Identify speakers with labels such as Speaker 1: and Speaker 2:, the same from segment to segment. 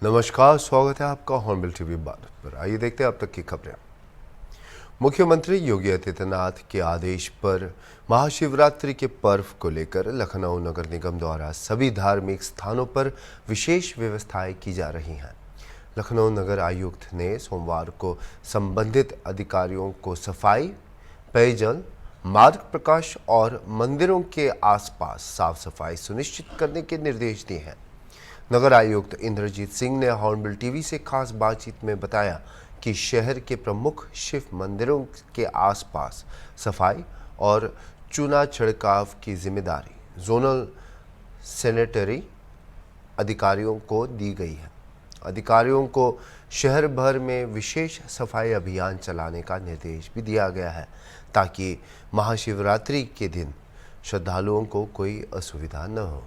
Speaker 1: नमस्कार, स्वागत है आपका हॉर्नबिल टीवी भारत पर। आइए देखते हैं अब तक की खबरें। मुख्यमंत्री योगी आदित्यनाथ के आदेश पर महाशिवरात्रि के पर्व को लेकर लखनऊ नगर निगम द्वारा सभी धार्मिक स्थानों पर विशेष व्यवस्थाएं की जा रही हैं। लखनऊ नगर आयुक्त ने सोमवार को संबंधित अधिकारियों को सफाई, पेयजल, मार्ग प्रकाश और मंदिरों के आसपास साफ सफाई सुनिश्चित करने के निर्देश दिए हैं। नगर आयुक्त इंद्रजीत सिंह ने हॉर्नबिल टीवी से खास बातचीत में बताया कि शहर के प्रमुख शिव मंदिरों के आसपास सफाई और चूना छिड़काव की जिम्मेदारी जोनल सैनिटरी अधिकारियों को दी गई है। अधिकारियों को शहर भर में विशेष सफाई अभियान चलाने का निर्देश भी दिया गया है ताकि महाशिवरात्रि के दिन श्रद्धालुओं को कोई असुविधा न हो।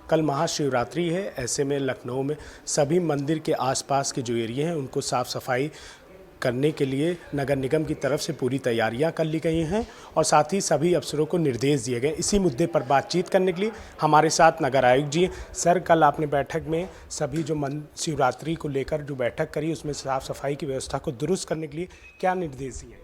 Speaker 2: कल महाशिवरात्रि है, ऐसे में लखनऊ में सभी मंदिर के आसपास के जो एरिया हैं उनको साफ़ सफाई करने के लिए नगर निगम की तरफ से पूरी तैयारियां कर ली गई हैं और साथ ही सभी अफसरों को निर्देश दिए गए। इसी मुद्दे पर बातचीत करने के लिए हमारे साथ नगर आयुक्त जी हैं। सर, कल आपने बैठक में सभी जो शिवरात्रि को लेकर जो बैठक करी उसमें साफ़ सफाई की व्यवस्था को दुरुस्त करने के लिए क्या निर्देश दिए?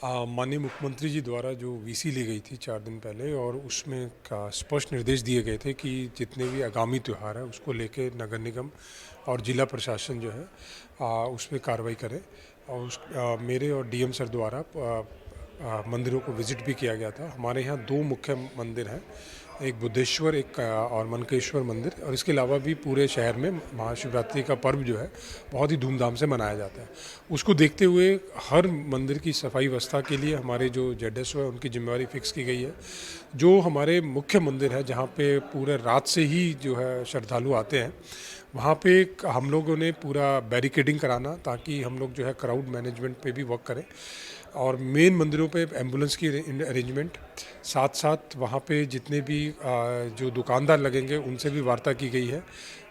Speaker 3: माननीय मुख्यमंत्री जी द्वारा जो वीसी ली गई थी 4 दिन पहले और उसमें का स्पष्ट निर्देश दिए गए थे कि जितने भी आगामी त्यौहार है उसको लेके नगर निगम और जिला प्रशासन जो है उस पर कार्रवाई करे। और मेरे और डीएम सर द्वारा मंदिरों को विज़िट भी किया गया था। हमारे यहाँ 2 मुख्य मंदिर हैं, एक बुद्धेश्वर एक और मनकेश्वर मंदिर, और इसके अलावा भी पूरे शहर में महाशिवरात्रि का पर्व जो है बहुत ही धूमधाम से मनाया जाता है। उसको देखते हुए हर मंदिर की सफाई व्यवस्था के लिए हमारे जो जेडएसओ है उनकी जिम्मेवारी फिक्स की गई है। जो हमारे मुख्य मंदिर है जहाँ पे पूरे रात से ही जो है श्रद्धालु आते हैं, वहाँ पे हम लोगों ने पूरा बैरिकेडिंग कराना ताकि हम लोग जो है क्राउड मैनेजमेंट पे भी वर्क करें, और मेन मंदिरों पे एम्बुलेंस की अरेंजमेंट, साथ साथ वहाँ पे जितने भी जो दुकानदार लगेंगे उनसे भी वार्ता की गई है,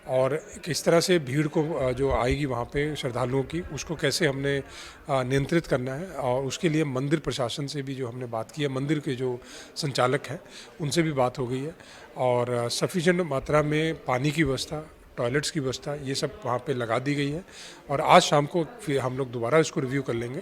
Speaker 3: और किस तरह से भीड़ को जो आएगी वहाँ पे श्रद्धालुओं की उसको कैसे हमने नियंत्रित करना है। और उसके लिए मंदिर प्रशासन से भी जो हमने बात की है, मंदिर के जो संचालक हैं उनसे भी बात हो गई है, और सफिशेंट मात्रा में पानी की व्यवस्था, टॉयलेट्स की व्यवस्था, ये सब वहाँ पे लगा दी गई है। और आज शाम को फिर हम लोग दोबारा इसको रिव्यू कर लेंगे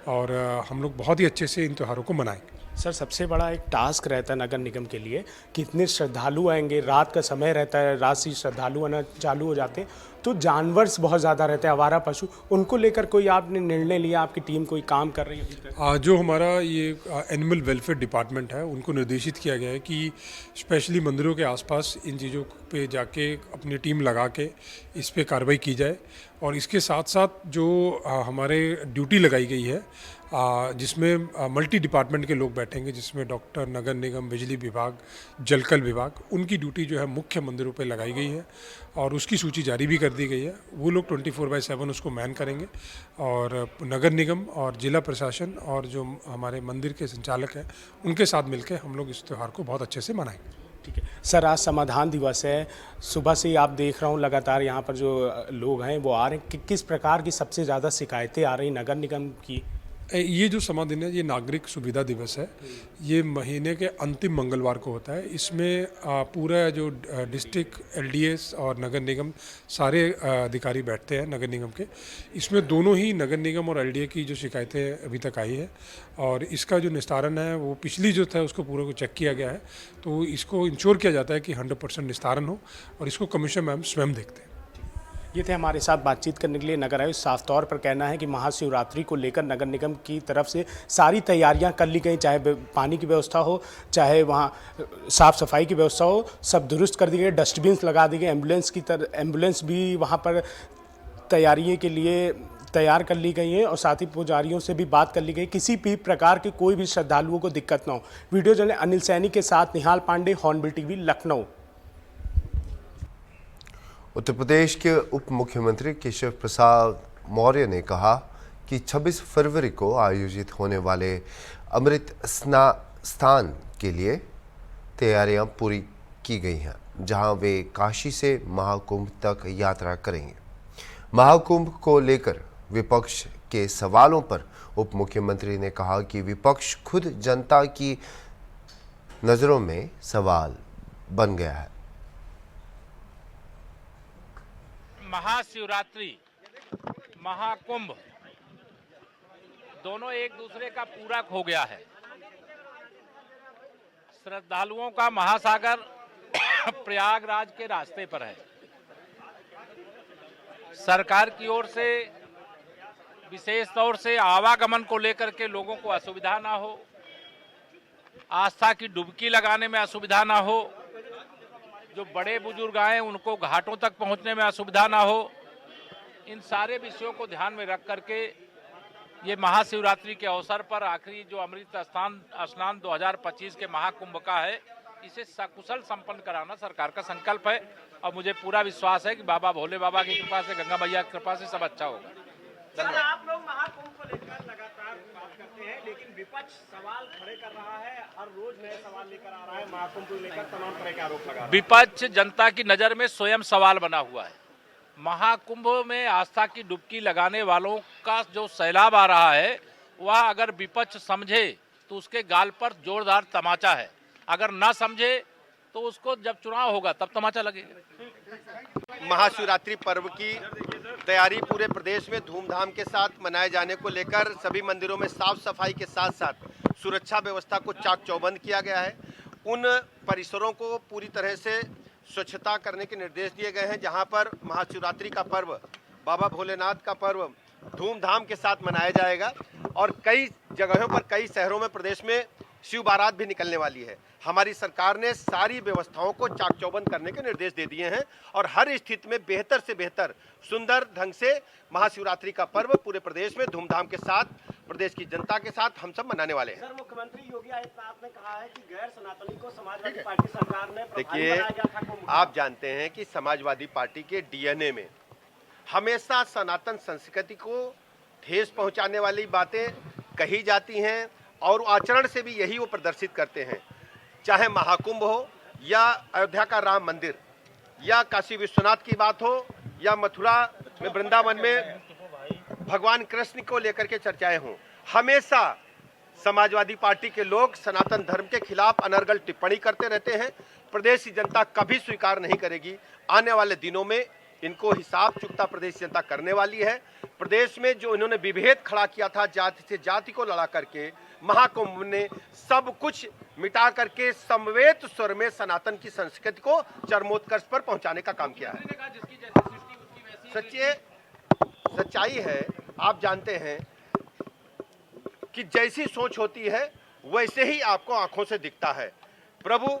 Speaker 3: और हम लोग बहुत ही अच्छे से इन त्योहारों को मनाएंगे।
Speaker 2: सर, सबसे बड़ा एक टास्क रहता है नगर निगम के लिए, कितने श्रद्धालु आएंगे, रात का समय रहता है, रात से श्रद्धालु आना चालू हो जाते हैं, तो जानवर बहुत ज़्यादा रहते हैं, आवारा पशु, उनको लेकर कोई आपने निर्णय लिया, आपकी टीम कोई काम कर रही है?
Speaker 3: जो हमारा ये एनिमल वेलफेयर डिपार्टमेंट है उनको निर्देशित किया गया है कि स्पेशली मंदिरों के आसपास इन चीज़ों पे जाके अपनी टीम लगा के इस पे कार्रवाई की जाए। और इसके साथ साथ जो हमारे ड्यूटी लगाई गई है जिसमें मल्टी डिपार्टमेंट के लोग बैठेंगे, जिसमें डॉक्टर, नगर निगम, बिजली विभाग, जलकल विभाग, उनकी ड्यूटी जो है मुख्य मंदिरों पे लगाई गई है और उसकी सूची जारी भी कर दी गई है। वो लोग 24/7 उसको मैन करेंगे, और नगर निगम और जिला प्रशासन और जो हमारे मंदिर के संचालक हैं उनके साथ मिलकर हम लोग इस त्यौहार को बहुत अच्छे से मनाएंगे।
Speaker 2: ठीक है सर, आज समाधान दिवस है, सुबह से ही आप देख रहा हूँ लगातार यहाँ पर जो लोग हैं वो आ रहे हैं, किस प्रकार की सबसे ज़्यादा शिकायतें आ रही नगर निगम की?
Speaker 3: ये जो समाधान है ये नागरिक सुविधा दिवस है, ये महीने के अंतिम मंगलवार को होता है। इसमें पूरा जो डिस्ट्रिक्ट एलडीएस और नगर निगम सारे अधिकारी बैठते हैं नगर निगम के। इसमें दोनों ही नगर निगम और एलडीए की जो शिकायतें अभी तक आई है और इसका जो निस्तारण है वो पिछली जो था उसको पूरे को चेक किया गया है, तो इसको इंश्योर किया जाता है कि 100% निस्तारण हो, और इसको कमिश्नर मैम स्वयं देखते हैं।
Speaker 2: ये थे हमारे साथ बातचीत करने के लिए नगर आयुक्त। साफ तौर पर कहना है कि महाशिवरात्रि को लेकर नगर निगम की तरफ से सारी तैयारियां कर ली गई, चाहे पानी की व्यवस्था हो, चाहे वहाँ साफ़ सफाई की व्यवस्था हो, सब दुरुस्त कर दी गई, डस्टबिन लगा दी गए, एम्बुलेंस भी वहाँ पर तैयारियों के लिए तैयार कर ली गई है, और साथ ही पुजारियों से भी बात कर ली गई, किसी भी प्रकार के कोई भी श्रद्धालुओं को दिक्कत ना हो। वीडियो जर्नलिस्ट अनिल सैनी के साथ निहाल पांडे, हॉर्नबिल टीवी, लखनऊ।
Speaker 1: उत्तर प्रदेश के उप मुख्यमंत्री केशव प्रसाद मौर्य ने कहा कि 26 फरवरी को आयोजित होने वाले अमृत स्थान के लिए तैयारियां पूरी की गई हैं, जहां वे काशी से महाकुंभ तक यात्रा करेंगे। महाकुंभ को लेकर विपक्ष के सवालों पर उप मुख्यमंत्री ने कहा कि विपक्ष खुद जनता की नज़रों में सवाल बन गया है।
Speaker 4: महाशिवरात्रि, महाकुंभ दोनों एक दूसरे का पूरक हो गया है। श्रद्धालुओं का महासागर प्रयागराज के रास्ते पर है। सरकार की ओर से विशेष तौर से आवागमन को लेकर के लोगों को असुविधा ना हो, आस्था की डुबकी लगाने में असुविधा ना हो, जो बड़े बुजुर्ग आए उनको घाटों तक पहुंचने में असुविधा ना हो, इन सारे विषयों को ध्यान में रख करके ये महाशिवरात्रि के अवसर पर आखिरी जो अमृत स्नान 2025 के महाकुंभ का है, इसे सकुशल संपन्न कराना सरकार का संकल्प है। और मुझे पूरा विश्वास है कि बाबा भोले बाबा की कृपा से, गंगा मैया की कृपा से सब अच्छा होगा।
Speaker 5: सर, आप लोग महाकुंभ को लेकर लगातार बात करते हैं, लेकिन विपक्ष सवाल खड़े कर रहा है, हर रोज नए सवाल लेकर आ रहा है, महाकुंभ को लेकर तमाम तरह के आरोप लगा रहा है।
Speaker 4: विपक्ष जनता की नजर में स्वयं सवाल बना हुआ है। महाकुंभ में आस्था की डुबकी लगाने वालों का जो सैलाब आ रहा है, वह अगर विपक्ष समझे तो उसके गाल पर जोरदार तमाचा है, अगर ना समझे तो उसको जब चुनाव होगा तब तमाचा लगेगा।
Speaker 6: महाशिवरात्रि पर्व की तैयारी पूरे प्रदेश में धूमधाम के साथ मनाए जाने को लेकर सभी मंदिरों में साफ सफाई के साथ साथ सुरक्षा व्यवस्था को चाक चौबंद किया गया है। उन परिसरों को पूरी तरह से स्वच्छता करने के निर्देश दिए गए हैं, जहां पर महाशिवरात्रि का पर्व, बाबा भोलेनाथ का पर्व धूमधाम के साथ मनाया जाएगा। और कई जगहों पर, कई शहरों में प्रदेश में शिव बारात भी निकलने वाली है। हमारी सरकार ने सारी व्यवस्थाओं को चाक चौबंद करने के निर्देश दे दिए हैं और हर स्थिति में बेहतर से बेहतर सुंदर ढंग से महाशिवरात्रि का पर्व पूरे प्रदेश में धूमधाम के साथ, प्रदेश की जनता के साथ हम सब मनाने वाले हैं।
Speaker 5: सर, मुख्यमंत्री योगी आदित्यनाथ ने कहा है कि गैर सनातनी को समाजवादी पार्टी सरकार ने प्रभारी
Speaker 6: देखिए,
Speaker 5: बनाया गया था कुंभ।
Speaker 6: आप जानते हैं कि समाजवादी पार्टी के डीएनए में हमेशा सनातन संस्कृति को ठेस पहुंचाने वाली बातें कही जाती हैं और आचरण से भी यही वो प्रदर्शित करते हैं। चाहे महाकुंभ हो या अयोध्या का राम मंदिर या काशी विश्वनाथ की बात हो या मथुरा में, वृंदावन में भगवान कृष्ण को लेकर के चर्चाएं हों, हमेशा समाजवादी पार्टी के लोग सनातन धर्म के खिलाफ अनर्गल टिप्पणी करते रहते हैं। प्रदेश की जनता कभी स्वीकार नहीं करेगी। आने वाले दिनों में इनको हिसाब चुकता प्रदेश जनता करने वाली है। प्रदेश में जो इन्होंने विभेद खड़ा किया था, जाति से जाति को लड़ा करके, महाकुंभ ने सब कुछ मिटा करके समवेत स्वर में सनातन की संस्कृति को चरमोत्कर्ष पर पहुंचाने का काम किया है। सच्चाई है, आप जानते हैं कि जैसी सोच होती है वैसे ही आपको आंखों से दिखता है। प्रभु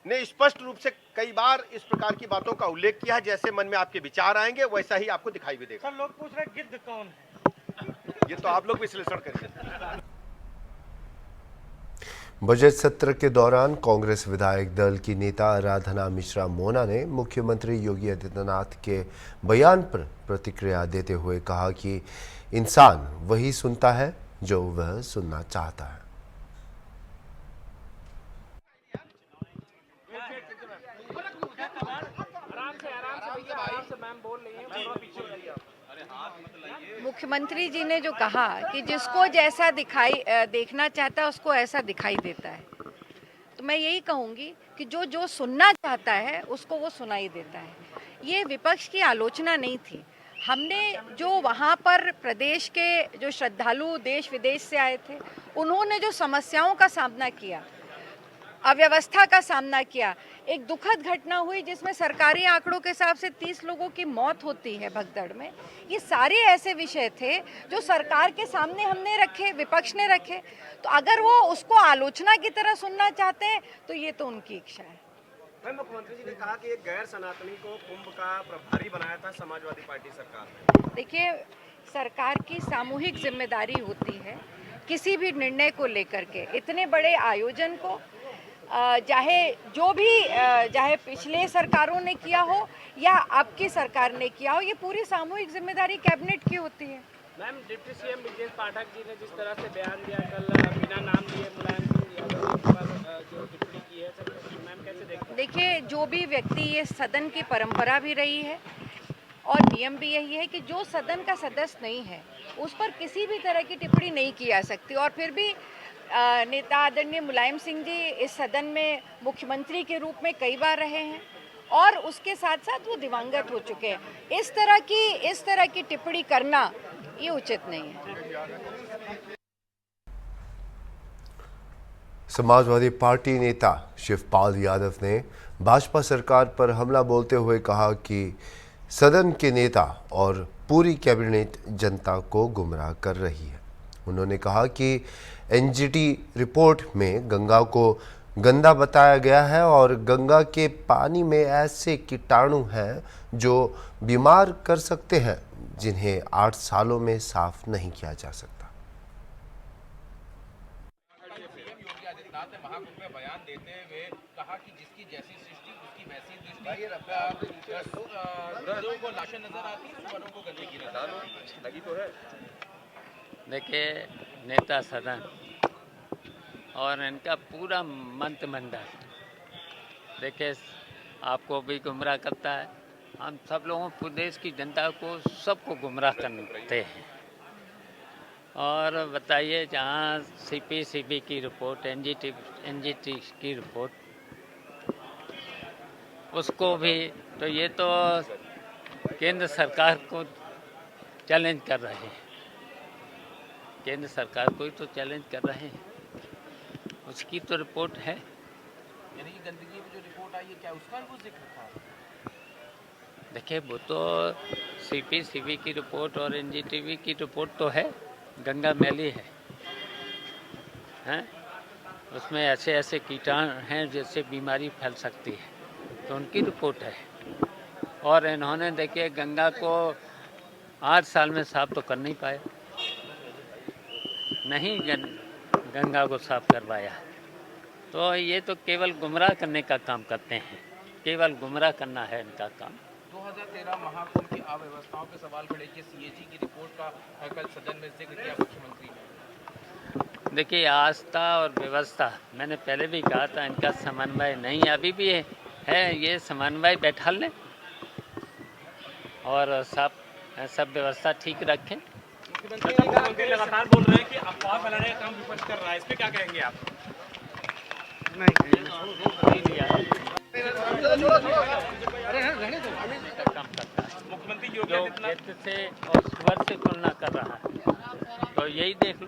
Speaker 6: ने स्पष्ट रूप से कई बार इस प्रकार की बातों का उल्लेख किया है। जैसे मन में आपके विचार आएंगे वैसा ही आपको दिखाई भी देगा।
Speaker 5: सर, लोग पूछ रहे गिद्ध कौन है?
Speaker 6: ये तो आप लोग विश्लेषण करिए।
Speaker 1: बजट सत्र के दौरान कांग्रेस विधायक दल की नेता आराधना मिश्रा मोना ने मुख्यमंत्री योगी आदित्यनाथ के बयान पर प्रतिक्रिया देते हुए कहा कि इंसान वही सुनता है जो वह सुनना चाहता है।
Speaker 7: मुख्यमंत्री जी ने जो कहा कि जिसको जैसा देखना चाहता है उसको ऐसा दिखाई देता है, तो मैं यही कहूँगी कि जो जो सुनना चाहता है उसको वो सुनाई देता है। ये विपक्ष की आलोचना नहीं थी। हमने जो वहाँ पर प्रदेश के जो श्रद्धालु देश विदेश से आए थे, उन्होंने जो समस्याओं का सामना किया, अव्यवस्था का सामना किया, एक दुखद घटना हुई जिसमें सरकारी आंकड़ों के हिसाब से 30 लोगों की मौत होती है भगदड़ में। ये सारे ऐसे विषय थे जो सरकार के सामने हमने रखे, विपक्ष ने रखे। तो अगर वो उसको आलोचना की तरह सुनना चाहते हैं तो ये तो उनकी इच्छा है।
Speaker 5: मुख्यमंत्री जी ने कहा कि एक गैर सनातनी को कुंभ का प्रभारी बनाया था समाजवादी पार्टी सरकार ने।
Speaker 7: देखिए, सरकार की सामूहिक जिम्मेदारी होती है किसी भी निर्णय को लेकर के। इतने बड़े आयोजन को चाहे पिछले सरकारों ने किया हो या अब की सरकार ने किया हो, ये पूरी सामूहिक जिम्मेदारी कैबिनेट की होती है।
Speaker 5: Ma'am, deputy CM Brajesh Pathak ji ने जिस तरह से बयान दिया कल, बिना नाम लिए मुलायम सिंह यादव पर जो टिप्पणी की है, मैम कैसे देखते हैं?
Speaker 7: देखिए, जो भी व्यक्ति, ये सदन की परंपरा भी रही है और नियम भी यही है कि जो सदन का सदस्य नहीं है उस पर किसी भी तरह की टिप्पणी नहीं की जा सकती। और फिर भी नेता आदरणीय मुलायम सिंह जी इस सदन में मुख्यमंत्री के रूप में कई बार रहे हैं और उसके साथ साथ वो दिवंगत हो चुके हैं। इस तरह की टिप्पणी करना ये उचित नहीं है।
Speaker 1: समाजवादी पार्टी नेता शिवपाल यादव ने भाजपा सरकार पर हमला बोलते हुए कहा कि सदन के नेता और पूरी कैबिनेट जनता को गुमराह कर रही है। उन्होंने कहा कि एनजीटी रिपोर्ट में गंगा को गंदा बताया गया है और गंगा के पानी में ऐसे कीटाणु हैं जो बीमार कर सकते हैं, जिन्हें 8 सालों में साफ नहीं किया जा सकता।
Speaker 4: महाकुंभ में बयान देते हुए कहा कि जिसकी जैसी सृष्टि उसकी वैसी दृष्टि, नदियों को लाशें नजर आती हैं, वनों को गंदगी नजर लगी तो है।
Speaker 8: देखिए, नेता सदन और इनका पूरा मंत्रिमंडल देखिए आपको भी गुमराह करता है, हम सब लोगों प्रदेश की जनता को सबको गुमराह करते हैं। और बताइए, जहाँ सीपीसीबी की रिपोर्ट, एनजीटी की रिपोर्ट, उसको भी तो ये तो केंद्र सरकार को चैलेंज कर रहे हैं, केंद्र सरकार को ही तो चैलेंज कर रहे हैं, उसकी तो रिपोर्ट है।
Speaker 4: यानी कि गंदगी में जो रिपोर्ट आई है, क्या उसका भी जिक्र था?
Speaker 8: देखिए, वो तो सीपीसीबी की रिपोर्ट और एनजीटी की रिपोर्ट तो है, गंगा मैली है, हैं? उसमें ऐसे ऐसे कीटाणु हैं जिससे बीमारी फैल सकती है, तो उनकी रिपोर्ट है। और इन्होंने देखिए गंगा को 8 साल में साफ तो कर नहीं पाए, नहीं गंगा को साफ करवाया। तो ये तो केवल गुमराह करने का काम करते हैं, केवल गुमराह करना है इनका काम।
Speaker 4: 2013 महाकुंभ की अव्यवस्थाओं पे सवाल खड़े किए, सीएजी की रिपोर्ट का कल सदन में जिक्र किया मुख्यमंत्री ने।
Speaker 8: देखिए, आस्था और व्यवस्था, मैंने पहले भी कहा था, इनका समन्वय नहीं अभी भी है। ये समन्वय बैठा लें और सब व्यवस्था ठीक रखें।
Speaker 5: मुख्यमंत्री लगातार बोल रहे हैं कि अफवाह फैलाने का काम विपक्ष कर रहा है, इस पे क्या कहेंगे आप? मुख्यमंत्री योगी आदित्यनाथ
Speaker 8: से और स्वर से तुलना कर रहा है, तो यही देख लो।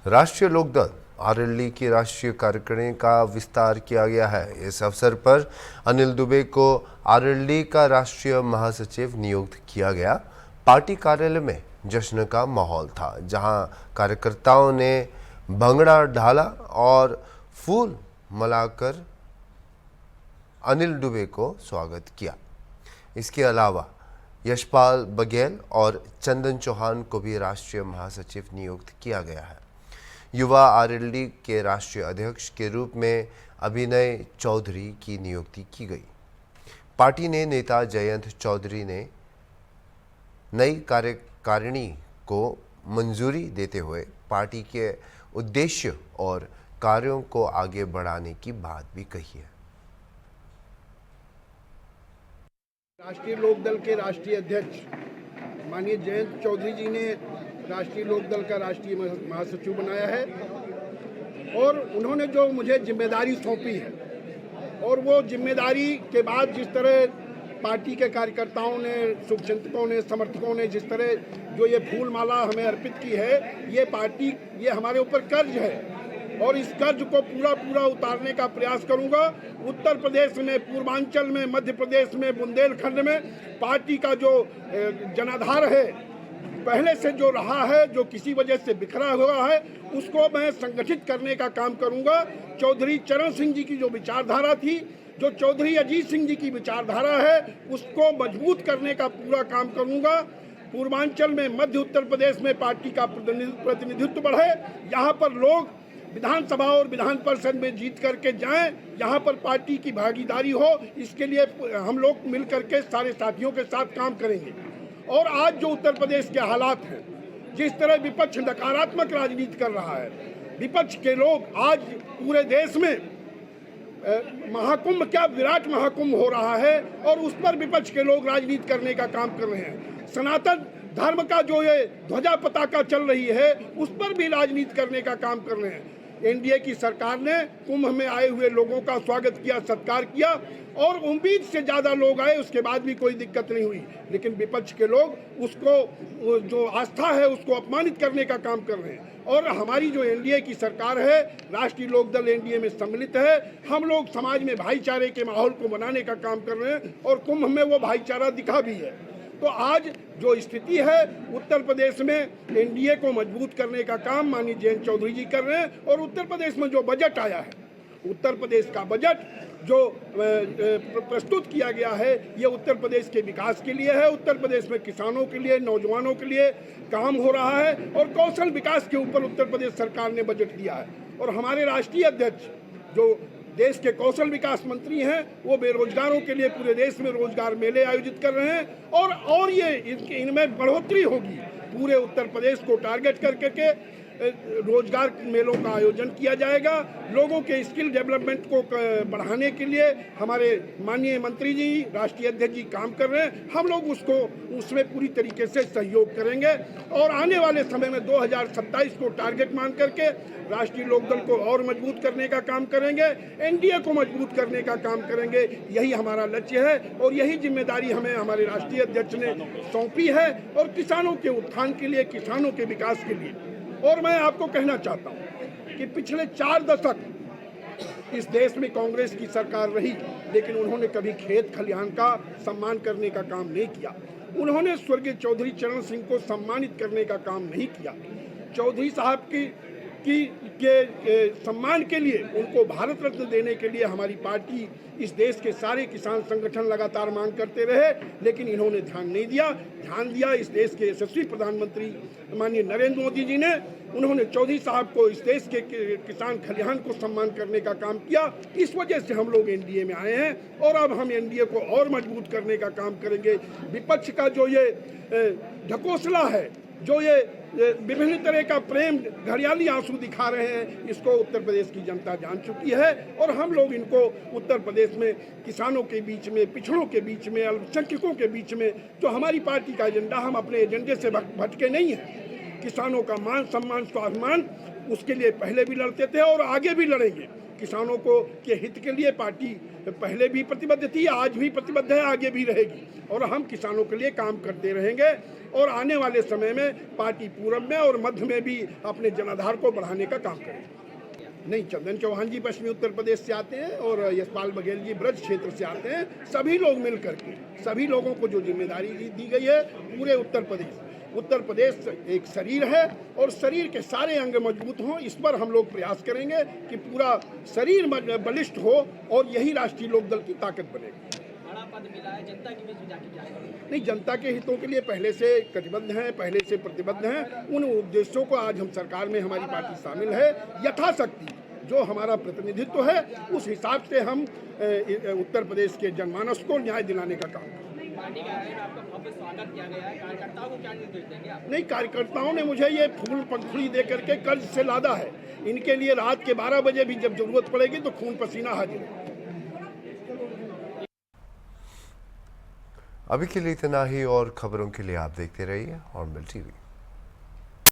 Speaker 1: राष्ट्रीय लोकदल आरएलडी की राष्ट्रीय कार्यकारिणी का विस्तार किया गया है। इस अवसर पर अनिल दुबे को आरएलडी का राष्ट्रीय महासचिव नियुक्त किया गया। पार्टी कार्यालय में जश्न का माहौल था, जहां कार्यकर्ताओं ने भंगड़ा ढाला और फूल मलाकर अनिल दुबे को स्वागत किया। इसके अलावा यशपाल बघेल और चंदन चौहान को भी राष्ट्रीय महासचिव नियुक्त किया गया है। युवा आरएलडी के राष्ट्रीय अध्यक्ष के रूप में अभिनय चौधरी की नियुक्ति की गई। पार्टी ने नेता जयंत चौधरी ने नई कार्यकारिणी को मंजूरी देते हुए पार्टी के उद्देश्य और कार्यों को आगे बढ़ाने की बात भी कही है।
Speaker 9: राष्ट्रीय लोकदल के राष्ट्रीय अध्यक्ष माननीय जयंत चौधरी जी ने राष्ट्रीय लोकदल का राष्ट्रीय महासचिव बनाया है और उन्होंने जो मुझे जिम्मेदारी सौंपी है, और वो जिम्मेदारी के बाद जिस तरह पार्टी के कार्यकर्ताओं ने, शुभचिंतकों ने, समर्थकों ने जिस तरह जो ये फूल माला हमें अर्पित की है, ये हमारे ऊपर कर्ज है और इस कर्ज को पूरा उतारने का प्रयास करूंगा। उत्तर प्रदेश में, पूर्वांचल में, मध्य प्रदेश में, बुंदेलखंड में पार्टी का जो जनाधार है, पहले से जो रहा है, जो किसी वजह से बिखरा हुआ है, उसको मैं संगठित करने का काम करूंगा। चौधरी चरण सिंह जी की जो विचारधारा थी, जो चौधरी अजीत सिंह जी की विचारधारा है, उसको मजबूत करने का पूरा काम करूंगा। पूर्वांचल में, मध्य उत्तर प्रदेश में पार्टी का प्रतिनिधित्व बढ़े, यहाँ पर लोग विधानसभा और विधान परिषद में जीत करके जाएं, यहाँ पर पार्टी की भागीदारी हो, इसके लिए हम लोग मिल करके सारे साथियों के साथ काम करेंगे। और आज जो उत्तर प्रदेश के हालात हैं, जिस तरह विपक्ष नकारात्मक राजनीति कर रहा है, विपक्ष के लोग आज पूरे देश में महाकुंभ, क्या विराट महाकुंभ हो रहा है और उस पर विपक्ष के लोग राजनीति करने का काम कर रहे हैं। सनातन धर्म का जो ये ध्वजा पताका चल रही है, उस पर भी राजनीति करने का काम कर रहे हैं। एनडीए की सरकार ने कुंभ में आए हुए लोगों का स्वागत किया, सत्कार किया और उम्मीद से ज़्यादा लोग आए, उसके बाद भी कोई दिक्कत नहीं हुई। लेकिन विपक्ष के लोग उसको जो आस्था है उसको अपमानित करने का काम कर रहे हैं। और हमारी जो एनडीए की सरकार है, राष्ट्रीय लोकदल एनडीए में सम्मिलित है, हम लोग समाज में भाईचारे के माहौल को बनाने का काम कर रहे हैं और कुंभ में वो भाईचारा दिखा भी है। तो आज जो स्थिति है उत्तर प्रदेश में एनडीए को मजबूत करने का काम माननीय जयंत चौधरी जी कर रहे हैं। और उत्तर प्रदेश में जो बजट आया है, उत्तर प्रदेश का बजट जो प्रस्तुत किया गया है, ये उत्तर प्रदेश के विकास के लिए है। उत्तर प्रदेश में किसानों के लिए, नौजवानों के लिए काम हो रहा है और कौशल विकास के ऊपर उत्तर प्रदेश सरकार ने बजट दिया है। और हमारे राष्ट्रीय अध्यक्ष जो देश के कौशल विकास मंत्री हैं, वो बेरोजगारों के लिए पूरे देश में रोजगार मेले आयोजित कर रहे हैं और ये इनमें बढ़ोतरी होगी। पूरे उत्तर प्रदेश को टारगेट करके रोजगार मेलों का आयोजन किया जाएगा। लोगों के स्किल डेवलपमेंट को बढ़ाने के लिए हमारे माननीय मंत्री जी, राष्ट्रीय अध्यक्ष जी काम कर रहे हैं। हम लोग उसमें पूरी तरीके से सहयोग करेंगे और आने वाले समय में 2027 को टारगेट मान करके राष्ट्रीय लोकदल को और मजबूत करने का काम करेंगे, एनडीए को मजबूत करने का काम करेंगे। यही हमारा लक्ष्य है और यही जिम्मेदारी हमें हमारे राष्ट्रीय अध्यक्ष ने सौंपी है और किसानों के उत्थान के लिए, किसानों के विकास के लिए। और मैं आपको कहना चाहता हूं कि पिछले 4 दशक इस देश में कांग्रेस की सरकार रही, लेकिन उन्होंने कभी खेत खलिहान का सम्मान करने का काम नहीं किया। उन्होंने स्वर्गीय चौधरी चरण सिंह को सम्मानित करने का काम नहीं किया। चौधरी साहब के सम्मान के लिए, उनको भारत रत्न देने के लिए हमारी पार्टी, इस देश के सारे किसान संगठन लगातार मांग करते रहे, लेकिन इन्होंने ध्यान नहीं दिया। ध्यान दिया इस देश के यशस्वी प्रधानमंत्री माननीय नरेंद्र मोदी जी ने। उन्होंने चौधरी साहब को, इस देश के किसान खलिहान को सम्मान करने का काम किया। इस वजह से हम लोग एनडीए में आए हैं और अब हम एनडीए को और मजबूत करने का काम करेंगे। विपक्ष का जो ये ढकोसला है, जो ये विभिन्न तरह का प्रेम, घड़ियाली आंसू दिखा रहे हैं, इसको उत्तर प्रदेश की जनता जान चुकी है। और हम लोग इनको उत्तर प्रदेश में किसानों के बीच में, पिछड़ों के बीच में, अल्पसंख्यकों के बीच में जो हमारी पार्टी का एजेंडा, हम अपने एजेंडे से भटके नहीं हैं। किसानों का मान सम्मान, स्वाभिमान, उसके लिए पहले भी लड़ते थे और आगे भी लड़ेंगे। किसानों को के हित के लिए पार्टी पहले भी प्रतिबद्ध थी, आज भी प्रतिबद्ध है, आगे भी रहेगी और हम किसानों के लिए काम करते रहेंगे। और आने वाले समय में पार्टी पूरब में और मध्य में भी अपने जनाधार को बढ़ाने का काम करेगी। नहीं, चंदन चौहान जी पश्चिमी उत्तर प्रदेश से आते हैं और यशपाल बघेल जी ब्रज क्षेत्र से आते हैं। सभी लोग मिल करके, सभी लोगों को जो जिम्मेदारी दी गई है, पूरे उत्तर प्रदेश एक शरीर है और शरीर के सारे अंग मजबूत हों, इस पर हम लोग प्रयास करेंगे कि पूरा शरीर बलिष्ठ हो और यही राष्ट्रीय लोकदल की ताकत बनेगी।
Speaker 5: बड़ा पद मिला है, जनता के बीच में जाके क्या करेंगे?
Speaker 9: नहीं, जनता के हितों के लिए पहले से कटिबद्ध हैं, पहले से प्रतिबद्ध हैं। उन उद्देश्यों को आज हम सरकार में हमारी पार्टी शामिल है। यथाशक्ति जो हमारा प्रतिनिधित्व है, उस हिसाब से हम उत्तर प्रदेश के जनमानस को न्याय दिलाने का काम करेंगे।
Speaker 5: पार्टी कार्यालय में आपका भव्य स्वागत किया गया है, कार्यकर्ताओं को क्या निर्देश देंगे आप?
Speaker 9: नहीं, कार्यकर्ताओं ने मुझे ये फूल पंखुड़ी दे करके कर्ज से लादा है। इनके लिए रात के 12 बजे भी जब जरूरत पड़ेगी तो खून पसीना हाजिर है।
Speaker 1: अभी के लिए इतना ही और खबरों के लिए आप देखते रहिए हॉर्नबिल टीवी।